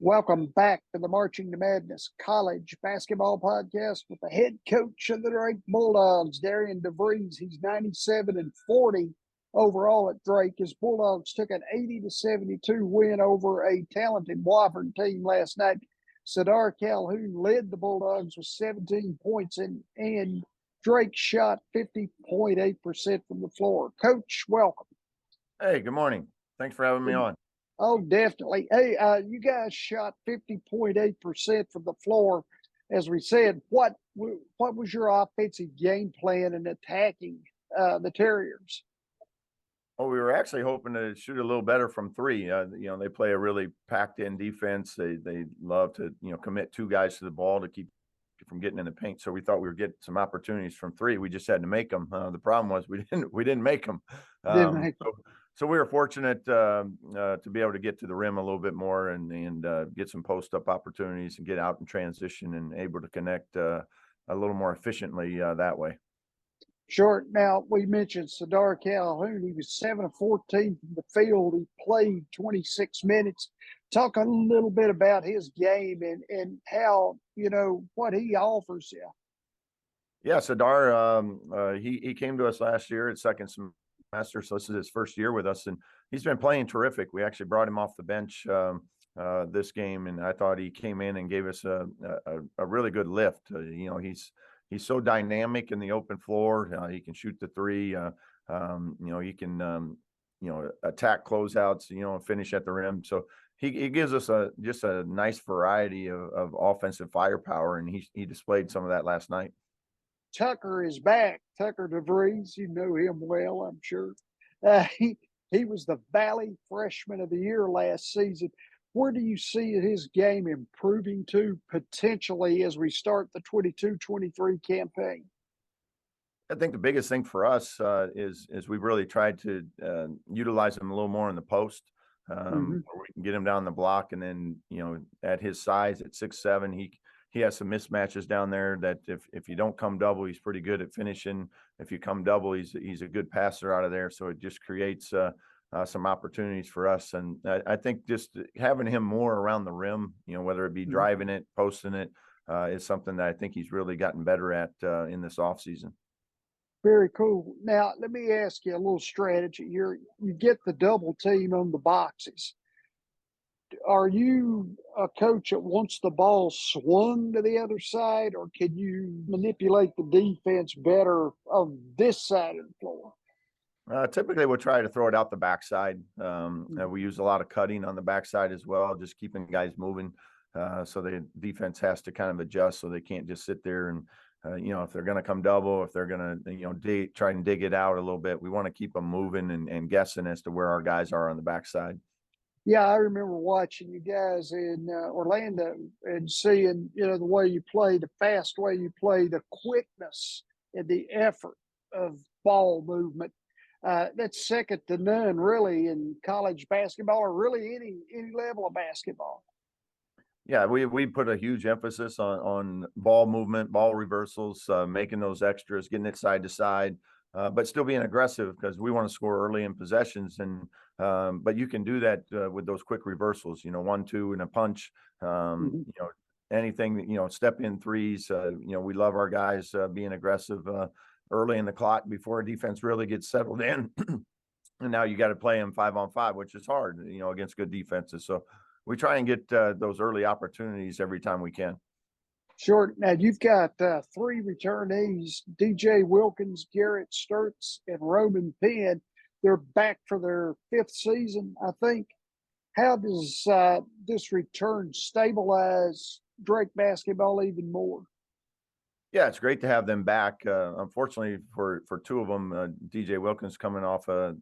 Welcome back to the Marching to Madness College Basketball Podcast with the head coach of the Drake Bulldogs, Darian DeVries. He's 97-40 overall at Drake. His Bulldogs took an 80-72 win over a talented Wofford team last night. Sardaar Calhoun led the Bulldogs with 17 points, and Drake shot 50.8% from the floor. Coach, welcome. Hey, good morning. Thanks for having me on. Oh, definitely. Hey, you guys shot 50.8% from the floor. As we said, what was your offensive game plan in attacking the Terriers? Well, we were actually hoping to shoot a little better from three. They play a really packed-in defense. They love to commit two guys to the ball to keep you from getting in the paint. So we thought we would get some opportunities from three. We just had to make them. The problem was we didn't make them. So we were fortunate to be able to get to the rim a little bit more and get some post-up opportunities and get out in transition and able to connect a little more efficiently that way. Sure. Now, we mentioned Sardaar Calhoun. He was 7 of 14 from the field. He played 26 minutes. Talk a little bit about his game and how, what he offers you. Yeah, Sardaar, he came to us last year at second semester, so this is his first year with us, and he's been playing terrific. We actually brought him off the bench this game, and I thought he came in and gave us a really good lift. He's so dynamic in the open floor. He can shoot the three. He can attack closeouts. And finish at the rim. So he gives us just a nice variety of offensive firepower, and he displayed some of that last night. Tucker is back. Tucker DeVries, you know him well, I'm sure. He was the Valley Freshman of the Year last season. Where do you see his game improving to potentially as we start the 22-23 campaign? I think the biggest thing for us is we've really tried to utilize him a little more in the post. Where we can get him down the block, and then at his size at 6'7", he has some mismatches down there that if you don't come double, he's pretty good at finishing. If you come double, he's a good passer out of there. So it just creates some opportunities for us. And I think just having him more around the rim, whether it be driving it, posting it, is something that I think he's really gotten better at in this offseason. Very cool. Now, let me ask you a little strategy. You get the double team on the boxes. Are you a coach that wants the ball swung to the other side, or can you manipulate the defense better on this side of the floor? Typically, we'll try to throw it out the backside. We use a lot of cutting on the backside as well, just keeping guys moving. So the defense has to kind of adjust, so they can't just sit there and, if they're going to come double, if they're going to, try and dig it out a little bit, we want to keep them moving and guessing as to where our guys are on the backside. Yeah, I remember watching you guys in Orlando and seeing, the way you play, the fast way you play, the quickness and the effort of ball movement. That's second to none, really, in college basketball or really any level of basketball. Yeah, we put a huge emphasis on ball movement, ball reversals, making those extras, getting it side to side, but still being aggressive because we want to score early in possessions. And but you can do that with those quick reversals, 1-2 and a punch, anything, step in threes. We love our guys being aggressive early in the clock before a defense really gets settled in. And now you got to play them 5-on-5, which is hard, against good defenses. So we try and get those early opportunities every time we can. Sure. Now, you've got three returnees, DJ Wilkins, Garrett Sturtz, and Roman Penn. They're back for their fifth season, I think. How does this return stabilize Drake basketball even more? Yeah, it's great to have them back. Unfortunately, for two of them, DJ Wilkins coming off a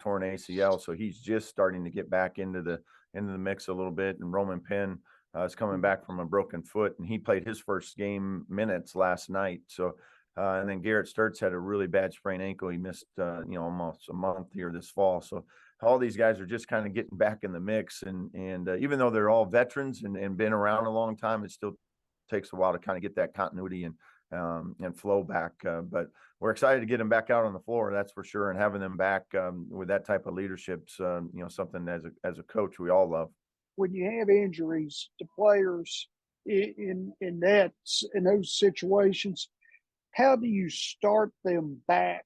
torn ACL, so he's just starting to get back into the mix a little bit. And Roman Penn is coming back from a broken foot, and he played his first game minutes last night. So, and then Garrett Sturtz had a really bad sprained ankle. He missed almost a month here this fall. So all these guys are just kind of getting back in the mix, and even though they're all veterans and been around a long time, it still takes a while to kind of get that continuity and flow back. But we're excited to get them back out on the floor, that's for sure. And having them back with that type of leadership's something as a coach we all love. when you have injuries to players in those situations, how do you start them back?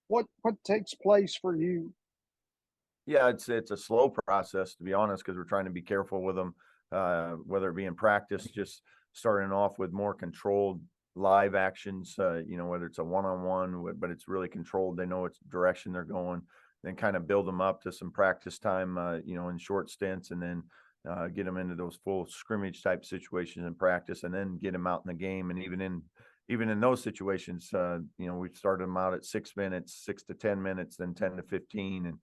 What takes place for you? Yeah, it's a slow process, to be honest, because we're trying to be careful with them, whether it be in practice, just starting off with more controlled live actions, whether it's a one-on-one, but it's really controlled. They know what direction they're going, then kind of build them up to some practice time, in short stints, and then get them into those full scrimmage type situations in practice, and then get them out in the game. And even in those situations, we've started them out at 6 minutes, 6 to 10 minutes, then 10 to 15, and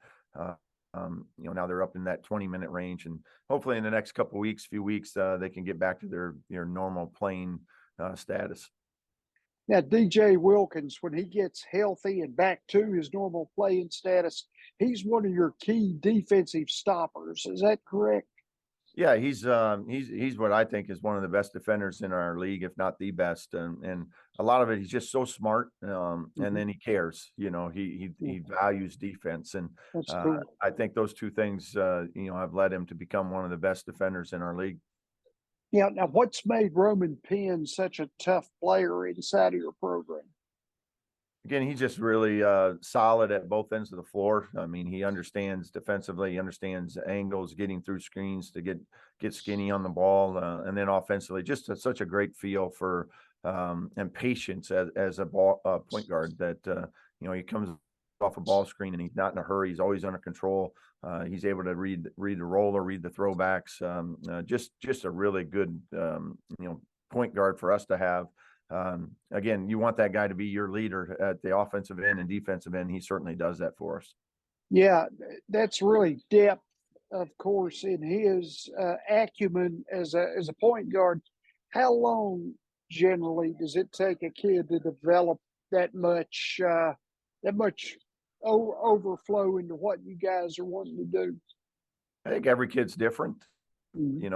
now they're up in that 20-minute range, and hopefully in the next few weeks, they can get back to their normal playing status. Now, DJ Wilkins, when he gets healthy and back to his normal playing status, he's one of your key defensive stoppers. Is that correct? Yeah, he's what I think is one of the best defenders in our league, if not the best. And a lot of it, he's just so smart. And then he cares. He values defense, and That's cool. I think those two things, have led him to become one of the best defenders in our league. Yeah. Now, what's made Roman Penn such a tough player inside of your program? Again, he's just really solid at both ends of the floor. I mean, he understands defensively, he understands angles, getting through screens to get skinny on the ball, and then offensively, just such a great feel for and patience as a point guard. That he comes off a ball screen and he's not in a hurry. He's always under control. He's able to read the roller, read the throwbacks. Just a really good point guard for us to have. Again, you want that guy to be your leader at the offensive end and defensive end. He certainly does that for us. Yeah, that's really depth, of course, in his acumen as a point guard. How long generally does it take a kid to develop that much overflow into what you guys are wanting to do? I think every kid's different. Mm-hmm.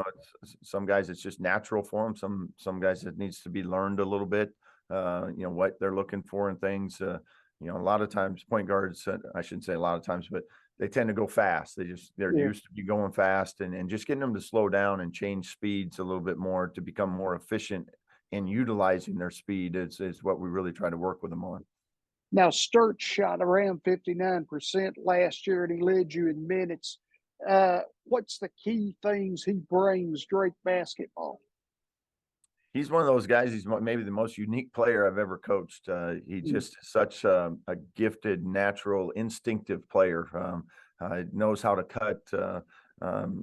Some guys it's just natural for them. Some guys it needs to be learned a little bit. What they're looking for and things. A lot of times point guards, I shouldn't say a lot of times, but they tend to go fast. They're used to be going fast, and just getting them to slow down and change speeds a little bit more to become more efficient in utilizing their speed is what we really try to work with them on. Now, Sturtz shot around 59% last year, and he led you in minutes. What's the key things he brings Drake basketball? He's one of those guys. He's maybe the most unique player I've ever coached. He just such a gifted, natural, instinctive player. Knows how to cut,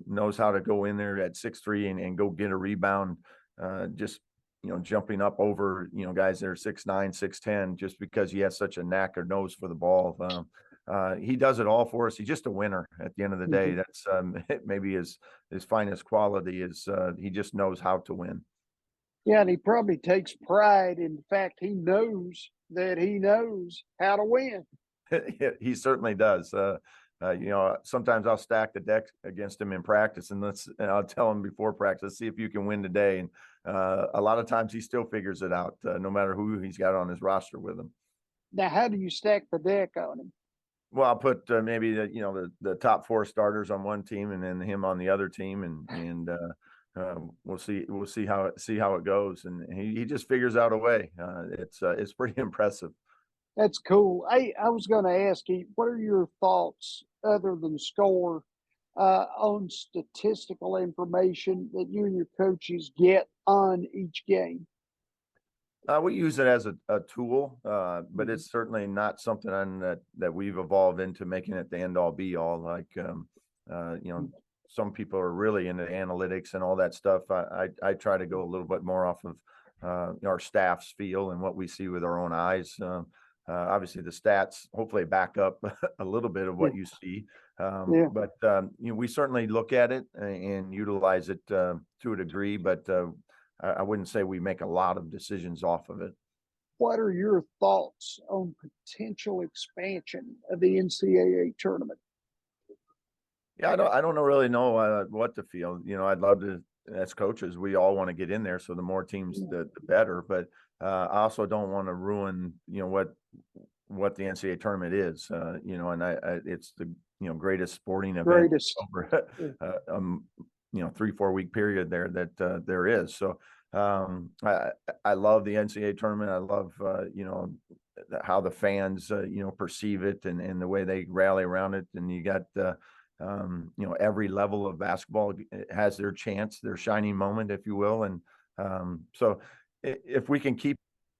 knows how to go in there at 6'3" and go get a rebound. Jumping up over guys that are 6'9", 6'10", just because he has such a knack or nose for the ball. He does it all for us. He's just a winner at the end of the day. That's maybe his finest quality is he just knows how to win. Yeah, and he probably takes pride in the fact he knows how to win. He certainly does. Sometimes I'll stack the deck against him in practice, and I'll tell him before practice, let's see if you can win today. And a lot of times he still figures it out, no matter who he's got on his roster with him. Now, how do you stack the deck on him? Well, I'll put maybe the top 4 starters on one team, and then him on the other team, and we'll see how it goes. And he just figures out a way. It's pretty impressive. That's cool. I was going to ask you, what are your thoughts other than score on statistical information that you and your coaches get on each game? We use it as a tool, but it's certainly not something that we've evolved into making it the end all be all. Like, some people are really into analytics and all that stuff. I try to go a little bit more off of our staff's feel and what we see with our own eyes. Obviously, the stats hopefully back up a little bit of what you see. But we certainly look at it and utilize it to a degree, but I wouldn't say we make a lot of decisions off of it. What are your thoughts on potential expansion of the NCAA tournament? Yeah, I don't really know what to feel. I'd love to, as coaches, we all want to get in there. So the more teams, the better. But I also don't want to ruin, what the NCAA tournament is. And it's the greatest sporting event 3-4 week period there that there is. So I love the NCAA tournament. I love how the fans perceive it and the way they rally around it. And you got every level of basketball has their chance, their shining moment, if you will. And so if we can keep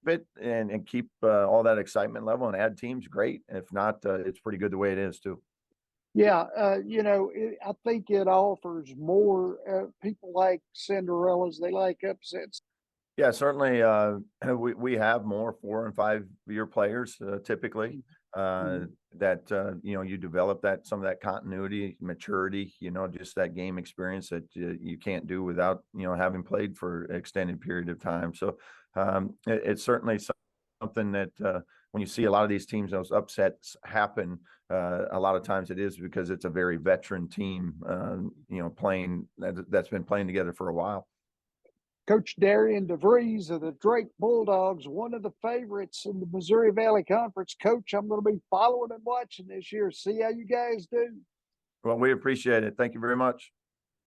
it and keep all that excitement level and add teams, great. If not, it's pretty good the way it is too. Yeah, I think it offers more. People like Cinderellas; they like upsets. Yeah, certainly. We have more 4 and 5 year players typically that you develop some of that continuity, maturity, just that game experience that you can't do without having played for an extended period of time. So it's certainly something that when you see a lot of these teams, those upsets happen. A lot of times it is because it's a very veteran team, playing that's been playing together for a while. Coach Darian DeVries of the Drake Bulldogs, one of the favorites in the Missouri Valley Conference. Coach, I'm going to be following and watching this year. See how you guys do. Well, we appreciate it. Thank you very much.